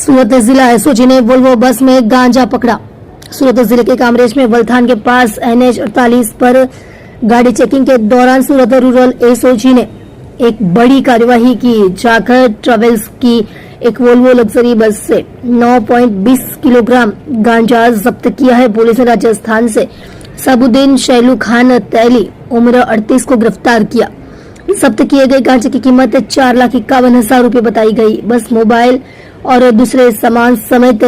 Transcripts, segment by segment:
सूरत जिला एसओजी ने Volvo bus में गांजा पकड़ा। सूरत जिले के कामरेज में वलथान के पास NH 48 पर गाड़ी चेकिंग के दौरान सूरत रूरल एसओजी ने एक बड़ी कार्यवाही की। जाखड़ ट्रेवल्स की एक वोल्वो लग्जरी बस से 9.20 किलोग्राम गांजा जब्त किया है। पुलिस ने राजस्थान से सबुद्दीन शैलू खान तैली उम्र 38 को गिरफ्तार किया। जब्त किए गए गांजे की कीमत 4,51,000 रुपए बताई गई। बस, मोबाइल और दूसरे सामान समेत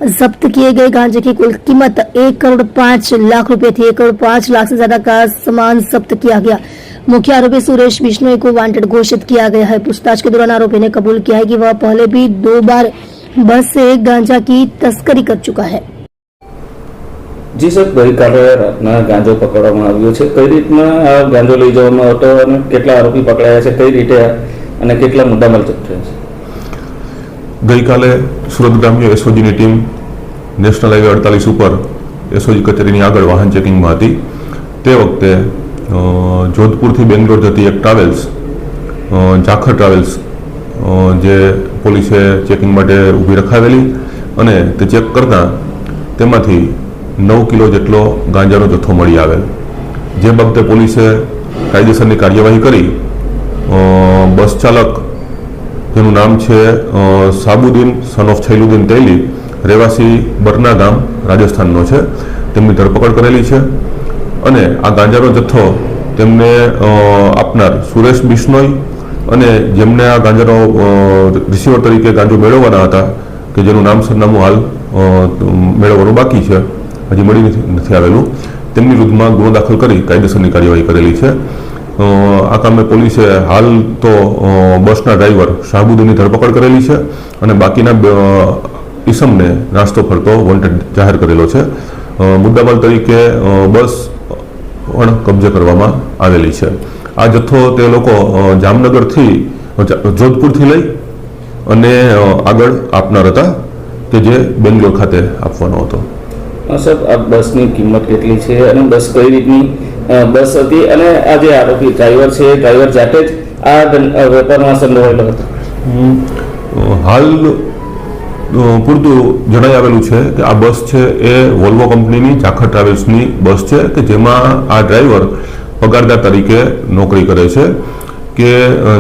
जब्त किए गए गांजे की कुल कीमत 1,05,00,000 रुपए थी। 1,05,00,000 से ज्यादा का सामान जब्त किया गया। मुख्य आरोपी सुरेश बिश्नोई को वांटेड घोषित किया गया है। पूछताछ के दौरान आरोपी ने कबूल किया है कि वह पहले भी 2 बार बस से गांजा की तस्करी कर चुका है। जी सर, गईकाले रातना गांजो पकड़वामां आव्यो छे। कई रीतना आ गांजो लई जवामां हतो अने केटला आरोपी पकड़ाया छे, कई रीते अने केटला मुद्दामाल जप्त थया छे? गईकाले सूरत ग्राम्य एसओजीनी टीम नेशनल हाईवे 48 पर एसओजी कचेरीनी आगळ वाहन चेकिंगमां हती। ते वखते जोधपुरथी बेंगलोर जती एक ट्रावेल्स, जाखड़ ट्रावेल्स, जे पोलीसे चेकिंग माटे ऊभी रखावेली अने ते चेक करता तेमांथी 9 किलो जेटलो गांजानो जथ्थो मळी आवेल। जे बाबते पोलीसे कायदेसरनी कार्यवाही करी बस चालक, જેનું નામ છે સાબુદ્દીન સન ઓફ છૈલુદ્દીન તૈલી, રહેવાસી બરના ગામ, રાજસ્થાનનો છે, તેમની ધરપકડ કરેલી છે અને આ ગાંજાનો જથ્થો તેમને આપનાર સુરેશ બિશ્નોઈ અને જેમને આ ગાંજાનો રિસીવર તરીકે ગાંજો મેળવવાના હતા, કે જેનું નામ સરનામું હાલ મેળવવાનું બાકી છે, હજી મળી નથી આવેલું, તેમની વિરુદ્ધમાં ગુનો દાખલ કરી કાયદેસરની કાર્યવાહી કરેલી છે। આ કામે પોલીસે હાલ તો બસના ડ્રાઈવર શાહબુદ્દીનની ધરપકડ કરેલી છે અને બાકીના ઈસમને નાસ્તો ફરતો વોન્ટેડ જાહેર કરેલો છે। મુદ્દામાલ તરીકે બસ પણ કબજે કરવામાં આવેલી છે। આ જથ્થો તે લોકો જામનગરથી, જોધપુરથી લઈ અને આગળ આપનાર હતા, કે જે બેંગ્લોર ખાતે આપવાનો હતો। સર, આ બસની કિંમત કેટલી છે અને બસ કઈ રીતની બસ હતી અને આ જે આરોપી ડ્રાઈવર છે, ડ્રાઈવર જાતે જ આ વેપારમાં સંડોવાયેલો હતો? હાલ પૂરતું જણાઈ આવેલું છે કે આ બસ છે એ વોલ્વો કંપનીની જાખડ ટ્રાવેલ્સની બસ છે, કે જેમાં આ ડ્રાઈવર પગારદાર તરીકે નોકરી કરે છે, કે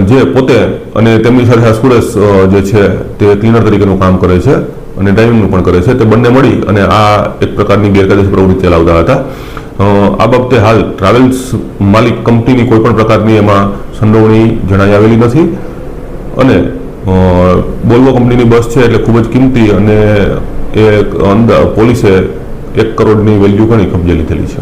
જે પોતે અને તેમની સાથે સુરેશ જે છે તે ક્લીનર તરીકેનું કામ કરે છે અને ડ્રાઇવિંગનું પણ કરે છે। તે બંને મળી અને આ એક પ્રકારની ગેરકાયદેસર પ્રવૃત્તિ ચલાવતા હતા। આ બાબતે હાલ ટ્રાવેલ્સ માલિક કંપનીની કોઈ પણ પ્રકારની એમાં સંડોવણી જણાઈ આવેલી નથી અને વોલ્વો કંપનીની બસ છે એટલે ખૂબ જ કિંમતી અને પોલીસે 1 કરોડની વેલ્યુ ગણી કબજે લીધેલી છે।